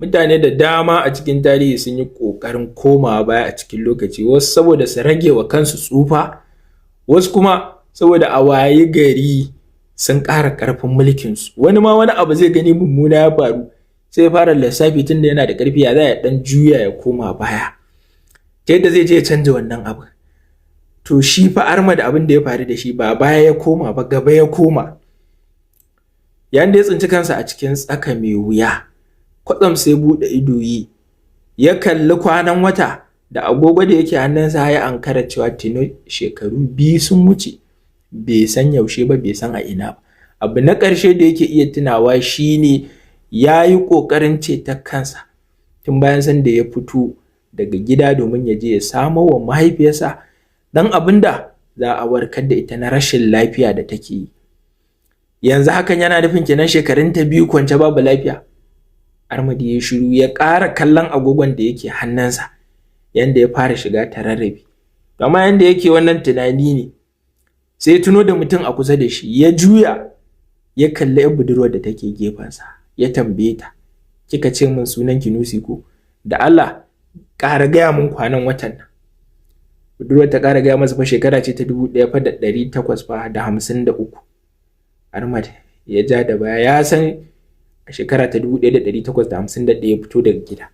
mutane da dama a cikin tarihi sun yi ƙoƙarin komawa baya a cikin lokaci, wasu saboda su rage wa kansu tsufa, wasu kuma saboda a wayi gari sun ƙara ƙarfin mulkinsu. Wani ma wani abu zai gani mummuna ya faru sai ya fara lissafi tun da yana da ƙarfi ya za ya ɗan juya ya koma baya ta yadda zai je ya canja wannan abu. To shi fa Ahmad abin da ya faru da shi ba baya ya koma ba, gaba ya koma. Yayin da ya tsinci kansa a cikin tsaka mai wuya, kwatsam sai buɗe ido ya kalli kwanan wata da agogo da yake hannunsa ya ankara cewa tuni shekaru 2 sun wuce, bai san yaushe ba, bai san a ina ba. Abu na ƙarshe da yake iya tunawa shine ya yi ƙoƙarin ceton kansa tun bayan sanda ya fito daga gida domin ya je ya samo wa mahaifiyarsa dan abin da za a warkar da ita na rashin lafiya da take yi. Yanzu hakan yana nufin kenan shekarun ta 2 kwance babu lafiya. Ahmad ya shiru ya ƙara kallon agogon da yake hannunsa yanda ya fara shiga tararrabi. Amma yanda yake wannan tunani ne sai tuno da mutum a kusa da shi, ya juya ya kalli 'yar budurwar da take gefensa ya tambaye ta, kika ce min sunan ki Nusi ko? Da Allah ƙara gaya min kwanan watan nan. Budurwar ta ƙara gaya masa fa shekara ce ta 1853. Ahmad ya ja da baya, ya san a shekara ta 1851 ya fito daga gida.